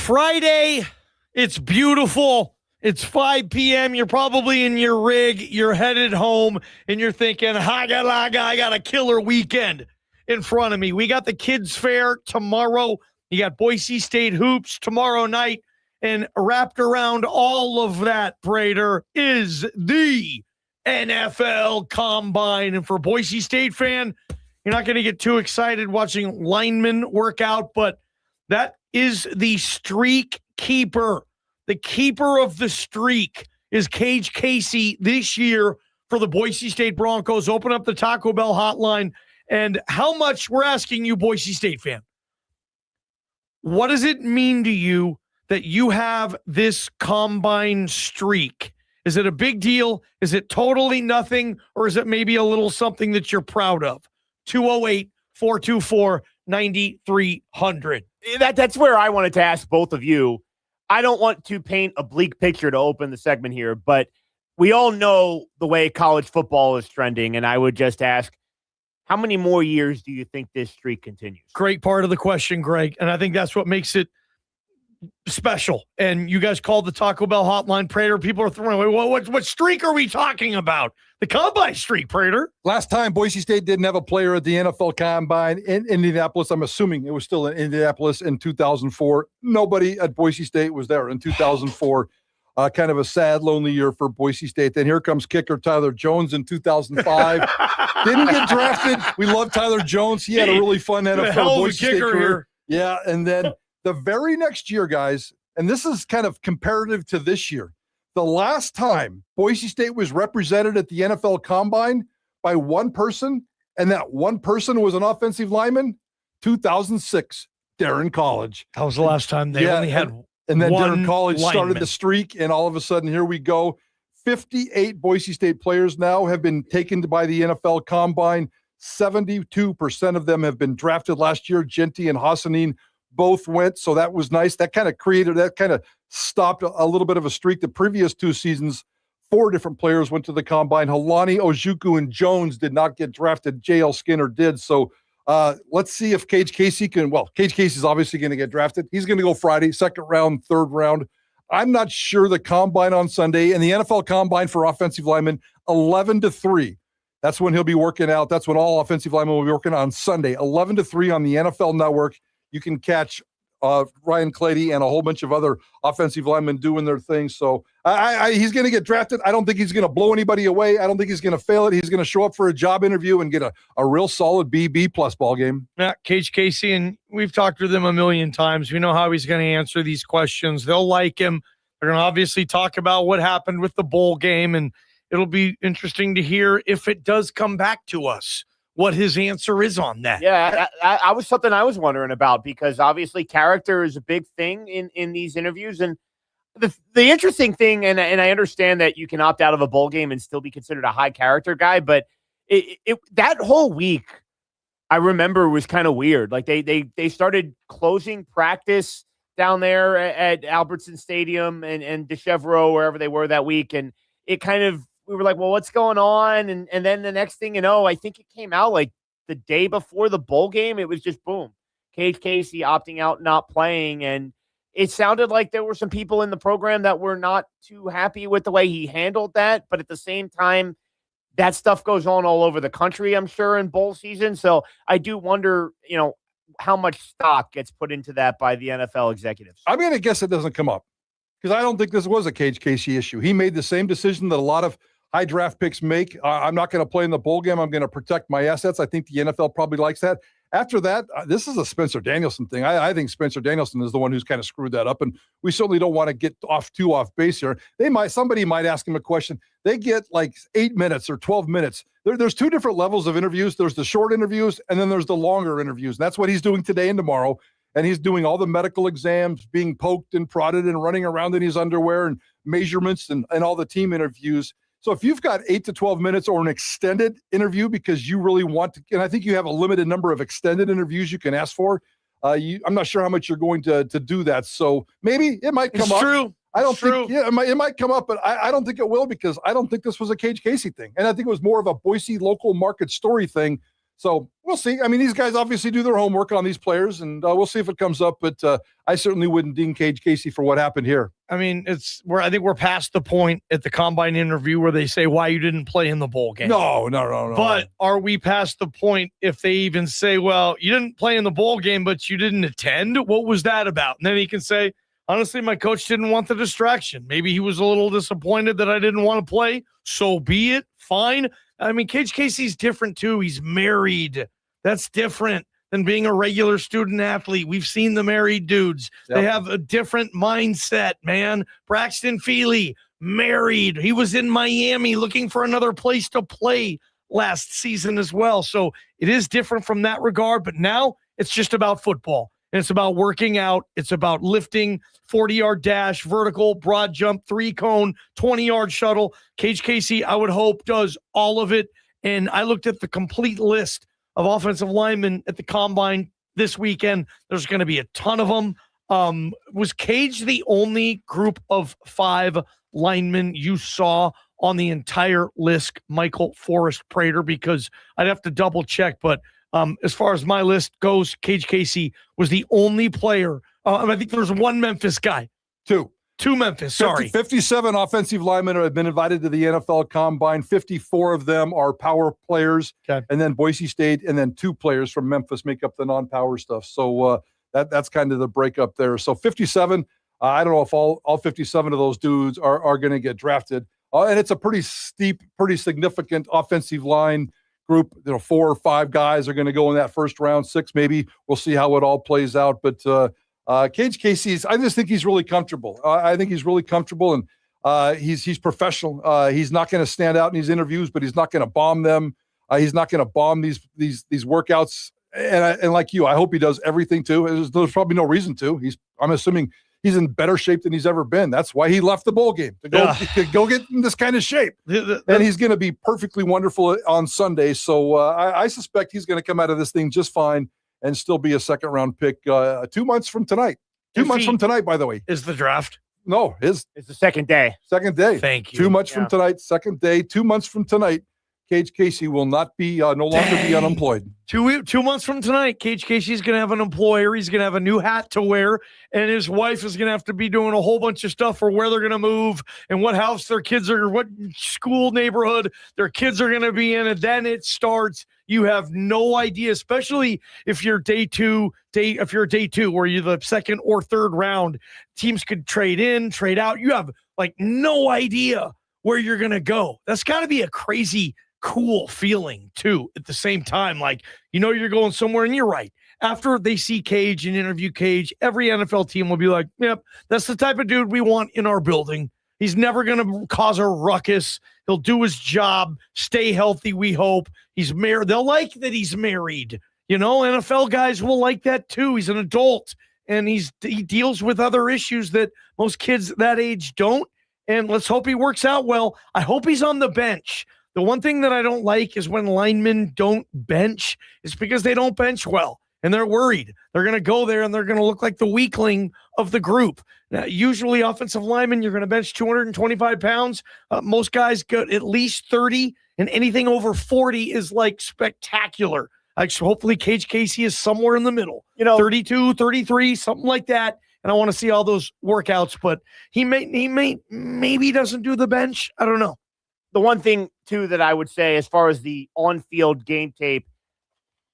Friday. It's beautiful. It's 5 p.m. You're probably in your rig. You're headed home, and you're thinking, I got a killer weekend in front of me. We got the kids' fair tomorrow. You got Boise State hoops tomorrow night. And wrapped around all of that, Prater, is the NFL Combine. And for a Boise State fan, you're not going to get too excited watching linemen work out, but that is the streak keeper. The keeper of the streak is Kage Casey this year for the Boise State Broncos. Open up the Taco Bell hotline. And how much, we're asking you, Boise State fan, what does it mean to you that you have this combine streak? Is it a big deal? Is it totally nothing? Or is it maybe a little something that you're proud of? 208-424-9300. That's where I wanted to ask both of you. I don't want to paint a bleak picture to open the segment here, but we all know the way college football is trending, and I would just ask, how many more years do you think this streak continues? Great part of the question, Greg, and I think that's what makes it special. And you guys called the Taco Bell hotline, Prater. People are throwing away. What streak are we talking about? The combine streak, Prater. Last time Boise State didn't have a player at the NFL Combine in Indianapolis. I'm assuming it was still in Indianapolis in 2004. Nobody at Boise State was there in 2004. Kind of a sad, lonely year for Boise State. Then here comes kicker Tyler Jones in 2005. Didn't get drafted. We love Tyler Jones. He had a really fun NFL Boise State career. Here. Yeah, and then the very next year, guys, and this is kind of comparative to this year, the last time Boise State was represented at the NFL Combine by one person, and that one person was an offensive lineman, 2006, Darren College. That was the last time they only had and then one Darren College lineman started the streak, and all of a sudden, here we go. 58 Boise State players now have been taken by the NFL Combine. 72% of them have been drafted last year. Genty and Hassanin both went, so that was nice. That kind of stopped a little bit of a streak. The previous two seasons, 4 different players went to the Combine. Halani, Ojukwu, and Jones did not get drafted. J.L. Skinner did. So let's see if Kage Casey can. Well, Kage Casey is obviously going to get drafted. He's going to go Friday, second round, third round. I'm not sure the Combine on Sunday and the NFL Combine for offensive linemen, 11-3. That's when he'll be working out. That's when all offensive linemen will be working on Sunday, 11-3 on the NFL Network. You can catch Ryan Clady and a whole bunch of other offensive linemen doing their thing. So he's going to get drafted. I don't think he's going to blow anybody away. I don't think he's going to fail it. He's going to show up for a job interview and get a real solid B+ ball game. Yeah, Kage Casey, and we've talked to them a million times. We know how he's going to answer these questions. They'll like him. They're going to obviously talk about what happened with the bowl game, and it'll be interesting to hear if it does come back to us, what his answer is on that. Yeah, I was something I was wondering about, because obviously character is a big thing in these interviews. And the interesting thing, and I understand that you can opt out of a bowl game and still be considered a high character guy, but that whole week, I remember, was kind of weird. Like they started closing practice down there at Albertson Stadium and DeChevreau, wherever they were that week. And it kind of, we were like, well, what's going on? And then the next thing you know, I think it came out like the day before the bowl game. It was just boom, Kage Casey opting out, not playing. And it sounded like there were some people in the program that were not too happy with the way he handled that. But at the same time, that stuff goes on all over the country, I'm sure, in bowl season. So I do wonder, how much stock gets put into that by the NFL executives. I'm going to guess it doesn't come up, because I don't think this was a Kage Casey issue. He made the same decision that a lot of high draft picks make. I'm not going to play in the bowl game. I'm going to protect my assets. I think the NFL probably likes that. After that, this is a Spencer Danielson thing. I think Spencer Danielson is the one who's kind of screwed that up, and we certainly don't want to get off base here. Somebody might ask him a question. They get like 8 minutes or 12 minutes. There's 2 different levels of interviews. There's the short interviews, and then there's the longer interviews. And that's what he's doing today and tomorrow. And he's doing all the medical exams, being poked and prodded and running around in his underwear and measurements and all the team interviews. So if you've got 8 to 12 minutes or an extended interview because you really want to, and I think you have a limited number of extended interviews you can ask for, I'm not sure how much you're going to do that. So maybe it might come up. True. I don't think, it might come up, but I don't think it will, because I don't think this was a Kage Casey thing. And I think it was more of a Boise local market story thing. So we'll see. I mean, these guys obviously do their homework on these players, and we'll see if it comes up. But I certainly wouldn't ding Kage Casey for what happened here. I mean, I think we're past the point at the combine interview where they say why you didn't play in the bowl game. No. But are we past the point if they even say, well, you didn't play in the bowl game, but you didn't attend? What was that about? And then he can say, honestly, my coach didn't want the distraction. Maybe he was a little disappointed that I didn't want to play. So be it. Fine. I mean, Kage Casey's different too. He's married. That's different than being a regular student athlete. We've seen the married dudes. Yep. They have a different mindset, man. Braxton Feely, married. He was in Miami looking for another place to play last season as well. So it is different from that regard, but now it's just about football. And it's about working out. It's about lifting, 40-yard dash, vertical, broad jump, 3-cone, 20-yard shuttle. Kage Casey, I would hope, does all of it. And I looked at the complete list of offensive linemen at the combine this weekend. There's going to be a ton of them. Was Kage the only group of 5 linemen you saw on the entire list, Michael, Forrest, Prater? Because I'd have to double check, but as far as my list goes, Kage Casey was the only player. I think there was one Memphis guy. Two Memphis, sorry. 57 offensive linemen have been invited to the NFL Combine. 54 of them are power players. Okay. And then Boise State, and then 2 players from Memphis make up the non-power stuff. So that's kind of the breakup there. So 57, I don't know if all 57 of those dudes are going to get drafted. And it's a pretty steep, pretty significant offensive line group. 4 or 5 guys are going to go in that first round, 6 maybe. We'll see how it all plays out. But Kage Casey, I just think he's really comfortable. I think he's really comfortable, and he's professional. He's not going to stand out in these interviews, but he's not going to bomb them. He's not going to bomb these workouts. And like you, I hope he does everything too. There's probably no reason to. I'm assuming he's in better shape than he's ever been. That's why he left the bowl game to go get in this kind of shape. And he's going to be perfectly wonderful on Sunday. So I suspect he's going to come out of this thing just fine and still be a second-round pick 2 months from tonight. 2 months from tonight, by the way. Is the draft? No, it's the second day. Second day. Thank you. 2 months from tonight, second day. 2 months from tonight, Kage Casey will not be no longer be unemployed. 2 months from tonight, Kage Casey's going to have an employer. He's going to have a new hat to wear, and his wife is going to have to be doing a whole bunch of stuff for where they're going to move and what house their kids are, what school neighborhood their kids are going to be in, and then it starts. You have no idea, especially if you're day two, where you're the second or third round. Teams could trade in, trade out. You have like no idea where you're going to go. That's got to be a crazy cool feeling too at the same time. Like, you're going somewhere, and you're right. After they see Kage and interview Kage, every NFL team will be like, yep, that's the type of dude we want in our building. He's never going to cause a ruckus. He'll do his job, stay healthy, we hope. He's married. They'll like that he's married. NFL guys will like that too. He's an adult, and he deals with other issues that most kids that age don't. And let's hope he works out well. I hope he's on the bench. The one thing that I don't like is when linemen don't bench. It's because they don't bench well, and they're worried. They're going to go there, and they're going to look like the weakling of the group. Now, usually offensive linemen, you're going to bench 225 pounds. Most guys get at least 30, and anything over 40 is like spectacular. So hopefully Kage Casey is somewhere in the middle, 32, 33, something like that. And I want to see all those workouts, but he maybe doesn't do the bench. I don't know. The one thing too that I would say, as far as the on-field game tape,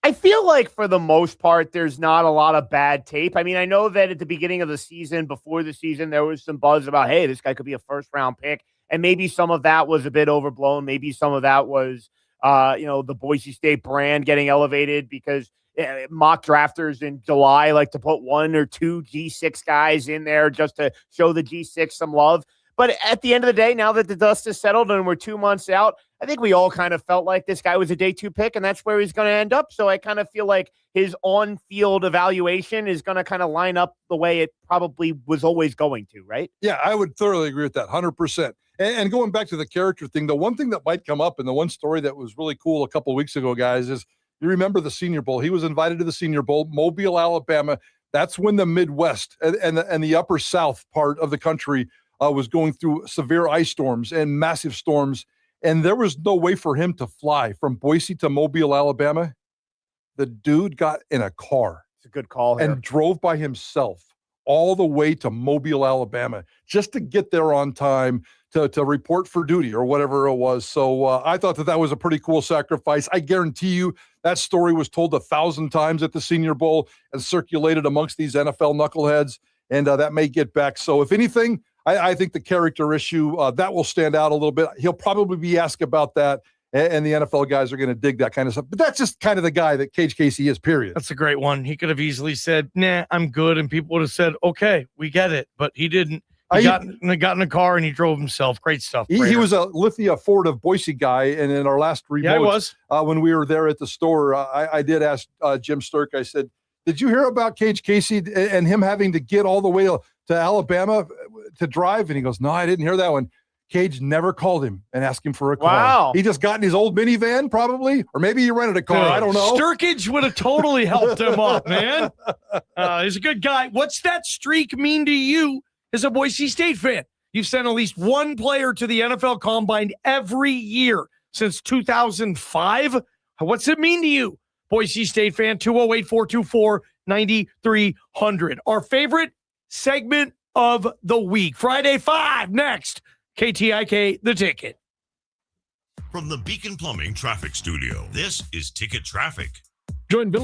I feel like for the most part, there's not a lot of bad tape. I mean, I know that at the beginning of the season, before the season, there was some buzz about, hey, this guy could be a first-round pick. And maybe some of that was a bit overblown. Maybe some of that was, the Boise State brand getting elevated because mock drafters in July like to put 1 or 2 G6 guys in there just to show the G6 some love. But at the end of the day, now that the dust has settled and we're 2 months out, I think we all kind of felt like this guy was a day 2 pick, and that's where he's going to end up. So I kind of feel like his on-field evaluation is going to kind of line up the way it probably was always going to, right? Yeah, I would thoroughly agree with that, 100%. And going back to the character thing, the one thing that might come up, and the one story that was really cool a couple of weeks ago, guys, is you remember the Senior Bowl. He was invited to the Senior Bowl, Mobile, Alabama. That's when the Midwest and the upper South part of the country was going through severe ice storms and massive storms, and there was no way for him to fly from Boise to Mobile, Alabama. The dude got in a car. It's a good call here. And drove by himself all the way to Mobile, Alabama, just to get there on time to report for duty or whatever it was. So I thought that was a pretty cool sacrifice. I guarantee you that story was told 1,000 times at the Senior Bowl and circulated amongst these NFL knuckleheads, and that may get back. So if anything, I think the character issue, that will stand out a little bit. He'll probably be asked about that, and the NFL guys are going to dig that kind of stuff. But that's just kind of the guy that Kage Casey is, period. That's a great one. He could have easily said, nah, I'm good, and people would have said, okay, we get it. But he didn't. He got in a car and he drove himself. Great stuff. He was a Lithia Ford of Boise guy, and in our last remote, when we were there at the store, I did ask Jim Sturk. I said, "Did you hear about Kage Casey and him having to get all the way to Alabama to drive?" And he goes, "No, I didn't hear that one." Kage never called him and asked him for a car. Wow. He just got in his old minivan, probably, or maybe he rented a car. I don't know. Sturkage would have totally helped him up, man. He's a good guy. What's that streak mean to you as a Boise State fan? You've sent at least one player to the NFL Combine every year since 2005. What's it mean to you, Boise State fan? 208-424-9300. Our favorite segment of the week. Friday 5 next. KTIK, The Ticket. From the Beacon Plumbing Traffic Studio, this is Ticket Traffic. Join Bill